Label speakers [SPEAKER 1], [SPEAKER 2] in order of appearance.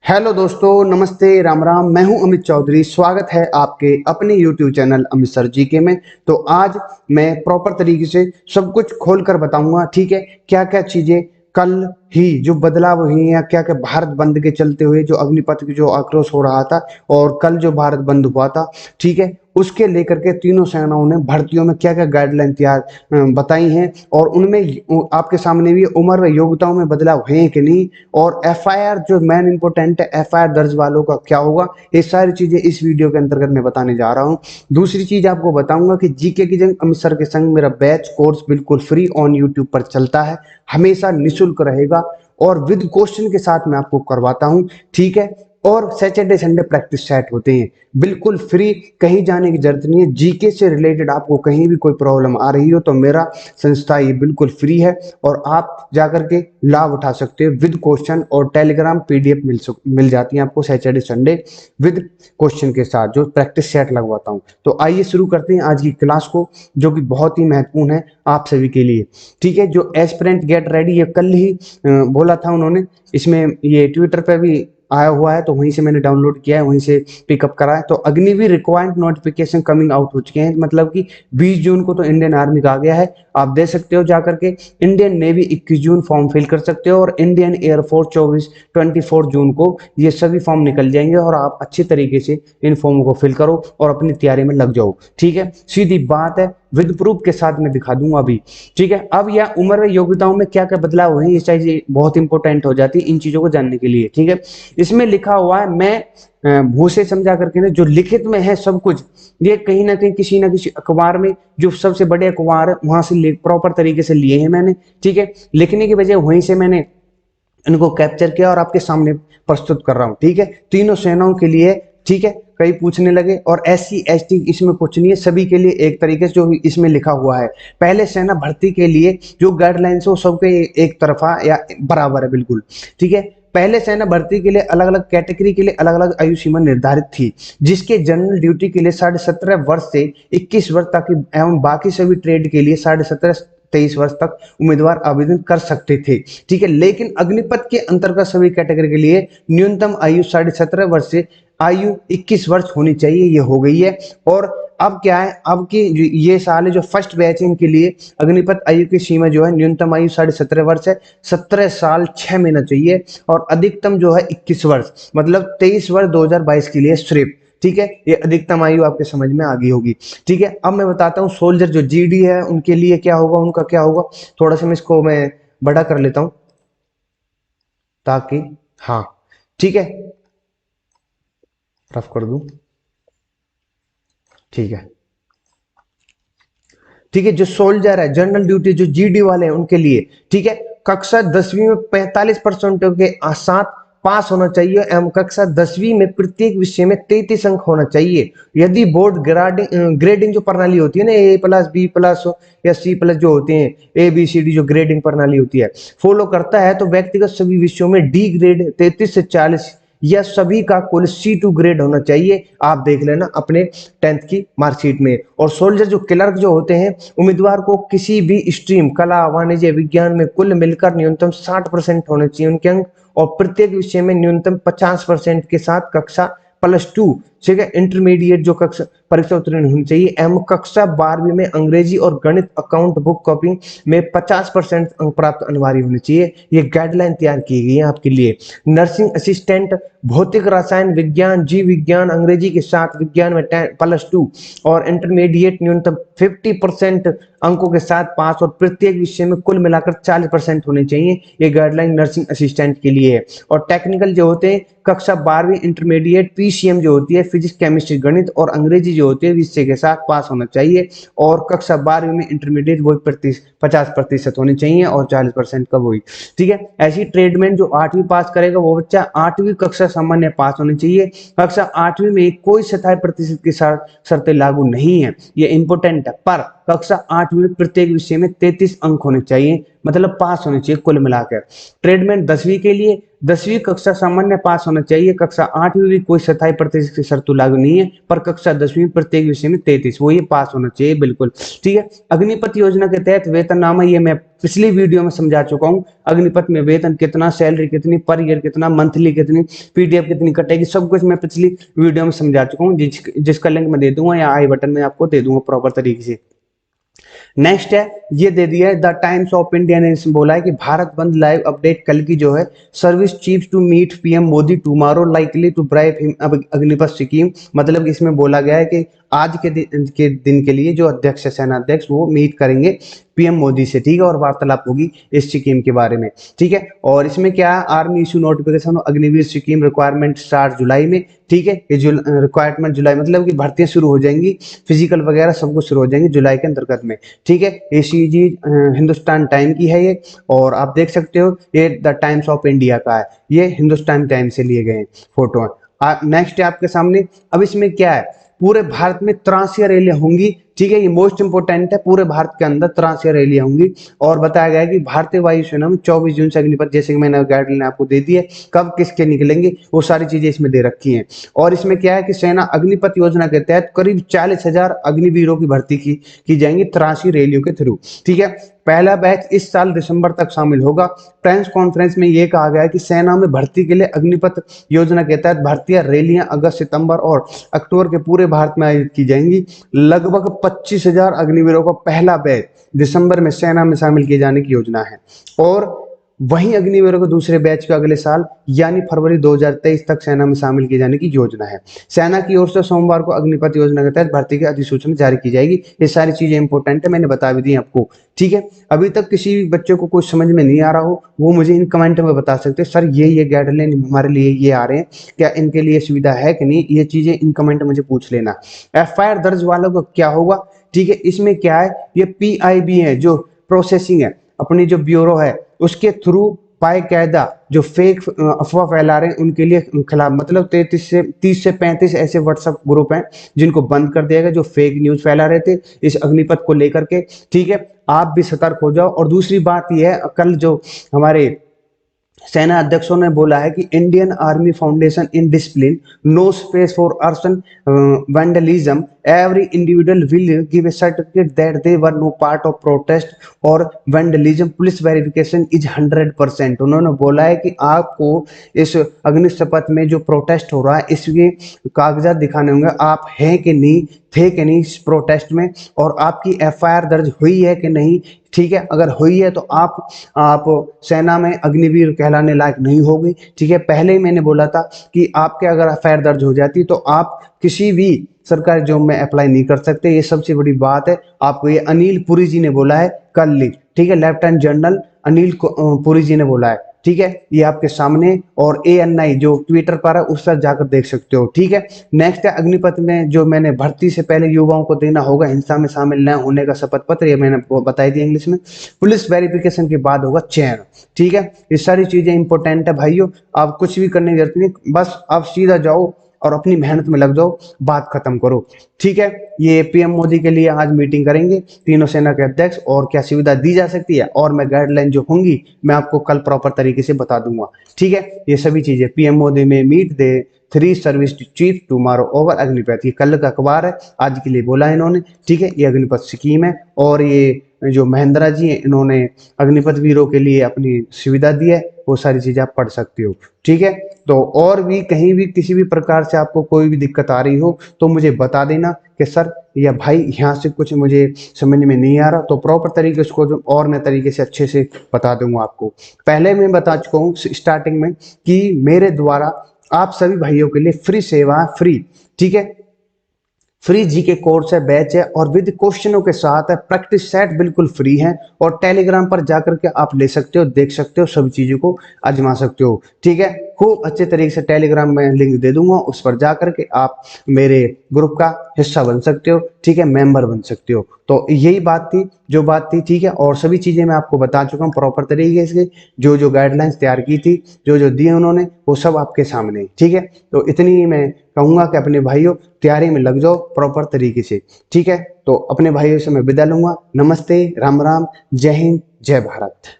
[SPEAKER 1] Hello दोस्तों, नमस्ते, राम राम। मैं हूं अमित चौधरी। स्वागत है आपके अपने YouTube channel Amit sir GK में। तो आज मैं प्रॉपर तरीके से सब कुछ खोल कर बताऊंगा, ठीक है। क्या क्या चीजें कल ही जो बदलाव हुई हैं, क्या क्या भारत बंद के चलते हुए जो अग्निपथ की जो आक्रोश हो रहा था और कल जो भारत बंद हुआ था, ठीक है, उसके लेकर के तीनों सेनाओं ने भर्तियों में क्या क्या गाइडलाइन तैयार बताई हैं और उनमें आपके सामने भी उम्र व योग्यताओं में बदलाव है कि नहीं, और एफआईआर जो मेन इंपोर्टेंट है, एफआईआर दर्ज वालों का क्या होगा, ये सारी चीजें इस वीडियो के अंतर्गत मैं बताने जा रहा हूं। दूसरी चीज आपको बताऊंगा कि जीके की जंग अमित सर के संग मेरा बैच कोर्स बिल्कुल फ्री ऑन यूट्यूब पर चलता है, हमेशा निःशुल्क रहेगा और विद क्वेश्चन के साथ मैं आपको करवाता हूं, ठीक है। और सैटरडे संडे प्रैक्टिस सेट होते हैं बिल्कुल फ्री, कहीं जाने की जरूरत नहीं है। जीके से रिलेटेड आपको कहीं भी कोई प्रॉब्लम आ रही हो तो मेरा संस्था ये बिल्कुल फ्री है और आप जाकर के लाभ उठा सकते हो विद क्वेश्चन, और टेलीग्राम पीडीएफ मिल जाती है आपको सैटरडे संडे विद क्वेश्चन के साथ, जो प्रैक्टिस सेट लगवाता हूँ। तो आइए शुरू करते हैं आज की क्लास को, जो कि बहुत ही महत्वपूर्ण है आप सभी के लिए, ठीक है। जो एस्पिरेंट गेट रेडी, ये कल ही बोला था उन्होंने, इसमें ये ट्विटर पे भी आया हुआ है, तो वहीं से मैंने डाउनलोड किया है, वहीं से पिकअप करा है। तो Agniveer required notification coming out हो चुके हैं, मतलब कि 20 जून को तो इंडियन आर्मी का आ गया है, आप दे सकते हो जाकर के। इंडियन नेवी 21 जून फॉर्म फिल कर सकते हो, और इंडियन एयरफोर्स 24 जून को ये सभी फॉर्म निकल जाएंगे, और आप अच्छे तरीके से इन फॉर्म को फिल करो और अपनी तैयारी में लग जाओ, ठीक है। सीधी बात है, विद प्रूफ के साथ मैं दिखा दूंगा अभी, ठीक है। अब यह उम्र व योग्यताओं में क्या क्या बदलाव हुए, ये चीजें बहुत इंपॉर्टेंट हो जाती है इन चीजों को जानने के लिए, ठीक है। इसमें लिखा हुआ है, मैं भू से समझा करके ना, जो लिखित में है सब कुछ, ये कहीं ना कहीं किसी ना किसी अखबार में, जो सबसे बड़े अखबार है वहां से प्रॉपर तरीके से लिए हैं मैंने, ठीक है। लिखने की बजाय वहीं से मैंने इनको कैप्चर किया और आपके सामने प्रस्तुत कर रहा हूं, ठीक है। तीनों सेनाओं के लिए, ठीक है। कई पूछने लगे, और SC ST इसमें कुछ नहीं है, सभी के लिए एक तरीके से जो इसमें लिखा हुआ है। पहले सेना भर्ती के लिए जो गाइडलाइंस है वो सबके एक तरफा या बराबर है, बिल्कुल, ठीक है। पहले सेना भर्ती के लिए अलग अलग कैटेगरी के लिए अलग अलग आयु सीमा निर्धारित थी, जिसके जनरल ड्यूटी के लिए 17.5 वर्ष से 21 वर्ष तक एवं बाकी सभी ट्रेड के लिए 17.5 23 वर्ष तक उम्मीदवार आवेदन कर सकते थे, ठीक है। लेकिन अग्निपथ के अंतर्गत सभी कैटेगरी के लिए न्यूनतम आयु 17.5 वर्ष से आयु 21 वर्ष होनी चाहिए, ये हो गई है। और अब क्या है, अब की ये साल है जो फर्स्ट बैच है, इनके लिए अग्निपथ आयु की सीमा जो है, न्यूनतम आयु 17.5 वर्ष है, 17 साल 6 महीना चाहिए, और अधिकतम जो है 21 वर्ष, मतलब 23 वर्ष 2022 के लिए सिर्फ, ठीक है। ये अधिकतम आयु आपके समझ में आ गई होगी, ठीक है। अब मैं बताता हूँ सोल्जर जो GD है उनके लिए क्या होगा, उनका क्या होगा। थोड़ा सा मैं इसको मैं बड़ा कर लेता हूं ताकि, हाँ, ठीक है, रफ कर दूं, ठीक है, ठीक है। जो सोल्जर है जनरल ड्यूटी जो GD वाले हैं उनके लिए, ठीक है, कक्षा 10वीं में 45% के साथ पास होना चाहिए एवं कक्षा 10वीं में प्रत्येक विषय में 33 अंक होना चाहिए। यदि बोर्ड ग्रेडिंग जो प्रणाली होती है ना, A+B+ या C+ जो होते हैं, ABCD जो ग्रेडिंग प्रणाली होती है, फॉलो करता है, तो व्यक्तिगत सभी विषयों में D ग्रेड 33 से 40 या सभी का कुल C2 ग्रेड होना चाहिए। आप देख लेना अपने 10th की मार्कशीट में। और सोल्जर जो क्लर्क जो होते हैं, उम्मीदवार को किसी भी स्ट्रीम कला वाणिज्य विज्ञान में कुल मिलकर न्यूनतम 60% होने चाहिए उनके अंक, और प्रत्येक विषय में न्यूनतम 50% के साथ कक्षा +2, ठीक है, इंटरमीडिएट जो कक्षा परीक्षा उत्तीर्ण होनी चाहिए, एवं कक्षा 12वीं में अंग्रेजी और गणित अकाउंट बुक कॉपिंग में 50% अंक प्राप्त अनिवार्य होने चाहिए। ये गाइडलाइन तैयार की गई है आपके लिए। नर्सिंग असिस्टेंट भौतिक रसायन विज्ञान जीव विज्ञान अंग्रेजी के साथ विज्ञान में +2 और इंटरमीडिएट न्यूनतम 50% अंकों के साथ पास, और प्रत्येक विषय में कुल मिलाकर 40% होने चाहिए। ये गाइडलाइन नर्सिंग असिस्टेंट के लिए है। और टेक्निकल जो होते हैं, कक्षा 12वीं इंटरमीडिएट PCM जो होती है, फिजिक्स केमिस्ट्री गणित और अंग्रेजी जो होती है, विषय के साथ पास होना चाहिए। और कक्षा 12वीं में इंटरमीडिएट वही 50% होनी चाहिए, और 40% का वही, ठीक है। ऐसी ट्रेडमेंट जो 8वीं पास करेगा वो बच्चा 8वीं कक्षा सामान्य पास होनी चाहिए। कक्षा 8वीं में कोई 27% की शर्तें लागू नहीं है, ये इंपोर्टेंट है। पर कक्षा 8 में प्रत्येक विषय में 33 अंक होने चाहिए, मतलब पास होने चाहिए कुल मिलाकर। ट्रेडमैन 10वीं के लिए 10वीं कक्षा सामान्य पास होना चाहिए, कक्षा 8 में भी कोई 27% की शर्त लागू नहीं है, पर कक्षा 10वीं प्रत्येक विषय में 33 वो ये पास होना चाहिए बिल्कुल। ठीक है, अग्निपथ योजना के तहत वेतननामा ये मैं पिछली वीडियो में समझा चुका हूँ। अग्निपथ में वेतन कितना, सैलरी कितनी, पर ईयर कितना, मंथली कितनी, पीडीएफ कितनी कटेगी, सब कुछ मैं पिछली वीडियो में समझा चुका हूँ, जिसका लिंक मैं दे दूंगा या आई बटन में आपको दे दूंगा प्रॉपर तरीके से। नेक्स्ट है, ये दे दिया है द टाइम्स ऑफ इंडिया ने इसमें बोला है कि भारत बंद लाइव अपडेट कल की जो है, service chief to meet PM Modi tomorrow likely to brief him Agnipath scheme, मतलब इसमें बोला गया है कि आज के दिन के लिए जो अध्यक्ष है सेना अध्यक्ष वो मीट करेंगे पीएम मोदी से, ठीक है, और वार्तालाप होगी इस स्कीम के बारे में। ठीक है, और इसमें क्या है, army issue notification Agniveer scheme requirement start जुलाई में। ठीक है, ये रिक्वायरमेंट जुलाई मतलब कि भर्तियां शुरू हो जाएंगी, फिजिकल वगैरह सब कुछ शुरू हो जाएंगे जुलाई के अंतर्गत में। ठीक है, एसीजी हिंदुस्तान टाइम की है ये, और आप देख सकते हो ये द टाइम्स ऑफ इंडिया का है, ये हिंदुस्तान टाइम से लिए गए फोटो है। नेक्स्ट है आपके सामने, अब इसमें क्या है, पूरे भारत में 83 रैलियां होंगी। ठीक है, ये मोस्ट इंपोर्टेंट है, पूरे भारत के अंदर 83 रैलियां होंगी, और बताया गया है कि भारतीय वायुसेना में 24 जून से अग्निपथ, जैसे कि मैंने गाइडलाइन आपको दे दी है, कब किसके निकलेंगे वो सारी चीजें इसमें दे रखी हैं। और इसमें क्या है कि सेना अग्निपथ योजना के तहत करीब 40,000 अग्निवीरों की भर्ती की जाएंगी 83 रैलियों के थ्रू। ठीक है, पहला बैच इस साल दिसंबर तक शामिल होगा। प्रेस कॉन्फ्रेंस में यह कहा गया है कि सेना में भर्ती के लिए अग्निपथ योजना के तहत भर्तियां रैलियां अगस्त, सितंबर और अक्टूबर के पूरे भारत में आयोजित की जाएंगी। लगभग 25,000 अग्निवीरों का पहला बैच दिसंबर में सेना में शामिल किए जाने की योजना है, और वहीं अग्निवीरों को दूसरे बैच के अगले साल यानी फरवरी 2023 तक सेना में शामिल किए जाने की योजना है। सेना की ओर से सोमवार को अग्निपथ योजना के तहत भर्ती की अधिसूचना जारी की जाएगी। ये सारी चीजें इंपॉर्टेंट है, मैंने बता भी दी आपको। ठीक है, अभी तक किसी भी बच्चे को कुछ समझ में नहीं आ रहा हो वो मुझे इन कमेंट में बता सकते हैं, सर ये गाइडलाइन हमारे लिए ये आ रहे हैं, क्या इनके लिए सुविधा है कि नहीं, ये चीजें इन कमेंट में मुझे पूछ लेना। एफआईआर दर्ज वालों को क्या होगा, ठीक है, इसमें क्या है, ये पीआईबी है जो प्रोसेसिंग है, अपनी जो ब्यूरो है उसके थ्रू बाकायदा जो फेक अफवाह फैला रहे हैं उनके लिए खिलाफ, मतलब 30 से 35 ऐसे व्हाट्सएप ग्रुप हैं जिनको बंद कर दिया गया जो फेक न्यूज फैला रहे थे इस अग्निपथ को लेकर के। ठीक है, आप भी सतर्क हो जाओ। और दूसरी बात यह है, कल जो हमारे सेना अध्यक्षों ने बोला है कि Indian army foundation in discipline, no space for arson vandalism, every individual will give a certificate that they were no part of protest और वैंडलिज्म, पुलिस वेरिफिकेशन इज 100%। उन्होंने बोला है कि आपको इस अग्नि शपथ में जो प्रोटेस्ट हो रहा है इसके कागजात दिखाने होंगे, आप हैं कि नहीं, थे कि नहीं इस प्रोटेस्ट में, और आपकी एफआईआर दर्ज हुई है कि नहीं। ठीक है, अगर हुई है तो आप सेना में अग्निवीर कहलाने लायक नहीं होगी। ठीक है, पहले ही मैंने बोला था कि आपके अगर एफआईआर दर्ज हो जाती तो आप किसी भी सरकारी जॉब में अप्लाई नहीं कर सकते, ये सबसे बड़ी बात है। आपको ये अनिल पुरी जी ने बोला है कल ही, ठीक है, लेफ्टिनेंट जनरल अनिल पुरी जी ने बोला है। ठीक है, ये आपके सामने, और ANI जो ट्विटर पर है उस पर जाकर देख सकते हो। ठीक है, नेक्स्ट है अग्निपथ में जो मैंने भर्ती से पहले युवाओं को देना होगा हिंसा में शामिल न होने का शपथ पत्र, ये मैंने बताई थी इंग्लिश में। पुलिस वेरिफिकेशन के बाद होगा चयन। ठीक है, ये सारी चीजें इंपॉर्टेंट है भाइयों, आप कुछ भी करने की जरूरत नहीं, बस आप सीधा जाओ और अपनी मेहनत में लग जाओ, बात खत्म करो। ठीक है, ये पीएम मोदी के लिए आज मीटिंग करेंगे तीनों सेना के अध्यक्ष, और क्या सुविधा दी जा सकती है और मैं गाइडलाइन जो होंगी मैं आपको कल प्रॉपर तरीके से बता दूंगा। ठीक है, ये सभी चीजें पीएम मोदी में meet the 3 service chief tomorrow over Agnipath, ये कल का अखबार है, आज के लिए बोला है इन्होंने। ठीक है, ये अग्निपथ स्कीम है, और ये जो महेंद्रा जी हैं इन्होंने अग्निपथ वीरों के लिए अपनी सुविधा दी है, वो सारी चीजें आप पढ़ सकते हो। ठीक है, तो और भी कहीं भी किसी भी प्रकार से आपको कोई भी दिक्कत आ रही हो तो मुझे बता देना कि सर या भाई यहाँ से कुछ मुझे समझ में नहीं आ रहा, तो प्रॉपर तरीके से उसको और मैं तरीके से अच्छे से बता दूंगा आपको। पहले मैं बता चुका हूँ स्टार्टिंग में कि मेरे द्वारा आप सभी भाइयों के लिए फ्री सेवा, फ्री, ठीक है, फ्री जीके कोर्स है, बैच है, और विद क्वेश्चनों के साथ है, प्रैक्टिस सेट बिल्कुल फ्री है, और टेलीग्राम पर जाकर के आप ले सकते हो, देख सकते हो, सभी चीजों को आजमा सकते हो। ठीक है, खूब अच्छे तरीके से टेलीग्राम में लिंक दे दूंगा, उस पर जाकर के आप मेरे ग्रुप का हिस्सा बन सकते हो। ठीक है, मेंबर बन सकते हो। तो यही बात थी, जो बात थी, ठीक है। और सभी चीज़ें मैं आपको बता चुका हूँ प्रॉपर तरीके से, जो जो गाइडलाइंस तैयार की थी, जो जो दिए उन्होंने, वो सब आपके सामने है, ठीक है। तो इतनी ही मैं कहूँगा कि अपने भाइयों तैयारी में लग जाओ प्रॉपर तरीके से, ठीक है। तो अपने भाइयों से मैं विदा लूंगा। नमस्ते, राम राम, जय हिंद, जय भारत।